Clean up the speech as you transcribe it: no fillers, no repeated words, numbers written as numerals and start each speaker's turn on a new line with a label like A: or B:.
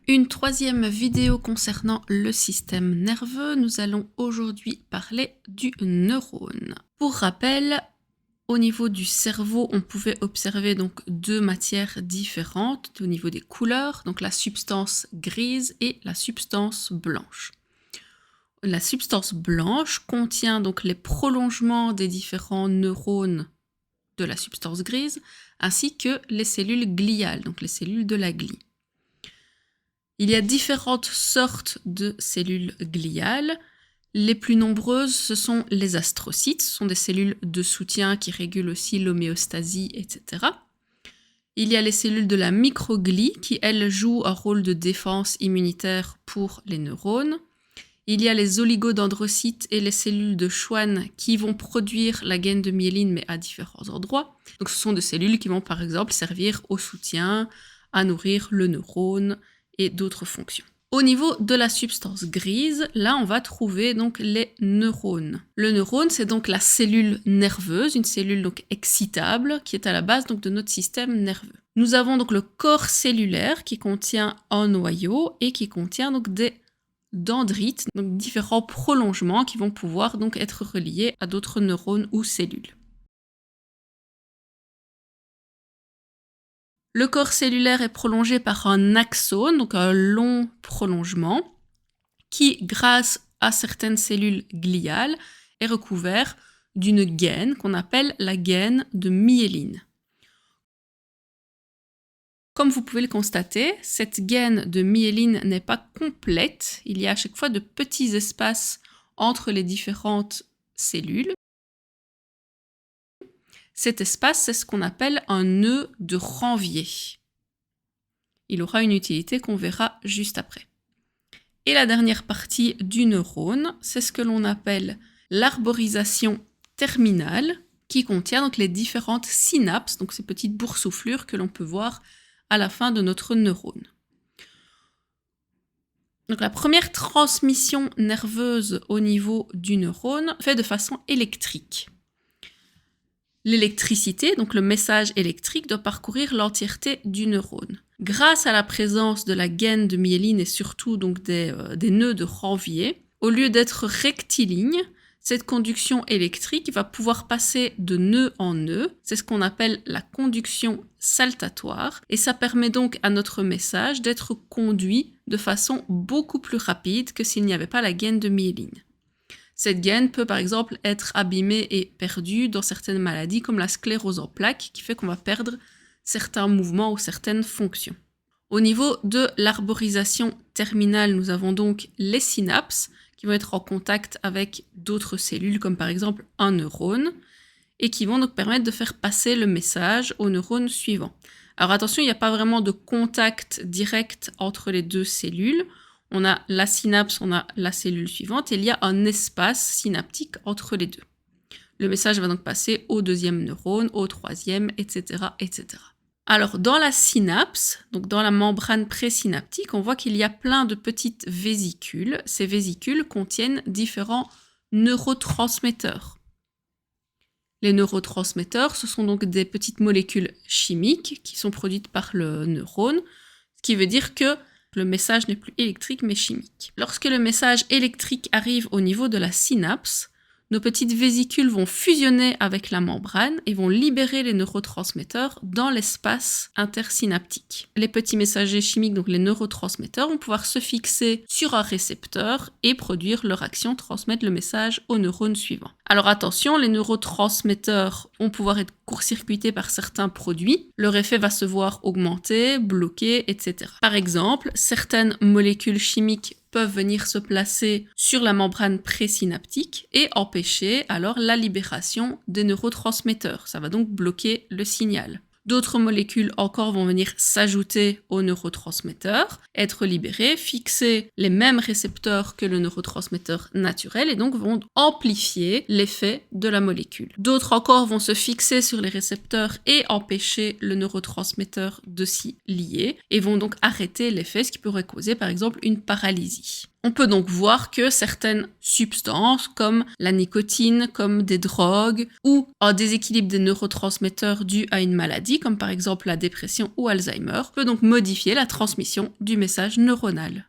A: Une troisième vidéo concernant le système nerveux. Nous allons aujourd'hui parler du neurone. Pour rappel, au niveau du cerveau, on pouvait observer donc deux matières différentes au niveau des couleurs, donc la substance grise et la substance blanche. La substance blanche contient donc les prolongements des différents neurones de la substance grise, ainsi que les cellules gliales, donc les cellules de la glie. Il y a différentes sortes de cellules gliales. Les plus nombreuses, ce sont les astrocytes, ce sont des cellules de soutien qui régulent aussi l'homéostasie, etc. Il y a les cellules de la microglie qui, elles, jouent un rôle de défense immunitaire pour les neurones. Il y a les oligodendrocytes et les cellules de Schwann qui vont produire la gaine de myéline, mais à différents endroits. Donc ce sont des cellules qui vont par exemple servir au soutien, à nourrir le neurone et d'autres fonctions. Au niveau de la substance grise, là on va trouver donc les neurones. Le neurone, c'est donc la cellule nerveuse, une cellule donc excitable qui est à la base donc de notre système nerveux. Nous avons donc le corps cellulaire qui contient un noyau et qui contient donc des dendrites, donc différents prolongements qui vont pouvoir donc être reliés à d'autres neurones ou cellules. Le corps cellulaire est prolongé par un axone, donc un long prolongement, qui, grâce à certaines cellules gliales, est recouvert d'une gaine qu'on appelle la gaine de myéline. Comme vous pouvez le constater, cette gaine de myéline n'est pas complète. Il y a à chaque fois de petits espaces entre les différentes cellules. Cet espace, c'est ce qu'on appelle un nœud de Ranvier. Il aura une utilité qu'on verra juste après. Et la dernière partie du neurone, c'est ce que l'on appelle l'arborisation terminale, qui contient donc les différentes synapses, donc ces petites boursouflures que l'on peut voir à la fin de notre neurone. Donc la première transmission nerveuse au niveau du neurone fait de façon électrique. L'électricité, donc le message électrique, doit parcourir l'entièreté du neurone. Grâce à la présence de la gaine de myéline et surtout donc des nœuds de Ranvier, au lieu d'être rectiligne, cette conduction électrique va pouvoir passer de nœud en nœud. C'est ce qu'on appelle la conduction saltatoire. Et ça permet donc à notre message d'être conduit de façon beaucoup plus rapide que s'il n'y avait pas la gaine de myéline. Cette gaine peut par exemple être abîmée et perdue dans certaines maladies comme la sclérose en plaques, qui fait qu'on va perdre certains mouvements ou certaines fonctions. Au niveau de l'arborisation terminale, nous avons donc les synapses qui vont être en contact avec d'autres cellules, comme par exemple un neurone, et qui vont donc permettre de faire passer le message au neurone suivant. Alors attention, il n'y a pas vraiment de contact direct entre les deux cellules. On a la synapse, on a la cellule suivante, et il y a un espace synaptique entre les deux. Le message va donc passer au deuxième neurone, au troisième, etc., etc. Alors, dans la synapse, donc dans la membrane présynaptique, on voit qu'il y a plein de petites vésicules. Ces vésicules contiennent différents neurotransmetteurs. Les neurotransmetteurs, ce sont donc des petites molécules chimiques qui sont produites par le neurone, ce qui veut dire que le message n'est plus électrique mais chimique. Lorsque le message électrique arrive au niveau de la synapse, nos petites vésicules vont fusionner avec la membrane et vont libérer les neurotransmetteurs dans l'espace intersynaptique. Les petits messagers chimiques, donc les neurotransmetteurs, vont pouvoir se fixer sur un récepteur et produire leur action, transmettre le message au neurone suivant. Alors attention, les neurotransmetteurs vont pouvoir être court-circuités par certains produits. Leur effet va se voir augmenter, bloquer, etc. Par exemple, certaines molécules chimiques peuvent venir se placer sur la membrane présynaptique et empêcher alors la libération des neurotransmetteurs. Ça va donc bloquer le signal. D'autres molécules encore vont venir s'ajouter aux neurotransmetteurs, être libérées, fixer les mêmes récepteurs que le neurotransmetteur naturel et donc vont amplifier l'effet de la molécule. D'autres encore vont se fixer sur les récepteurs et empêcher le neurotransmetteur de s'y lier et vont donc arrêter l'effet, ce qui pourrait causer par exemple une paralysie. On peut donc voir que certaines substances comme la nicotine, comme des drogues ou un déséquilibre des neurotransmetteurs dû à une maladie comme par exemple la dépression ou Alzheimer peut donc modifier la transmission du message neuronal.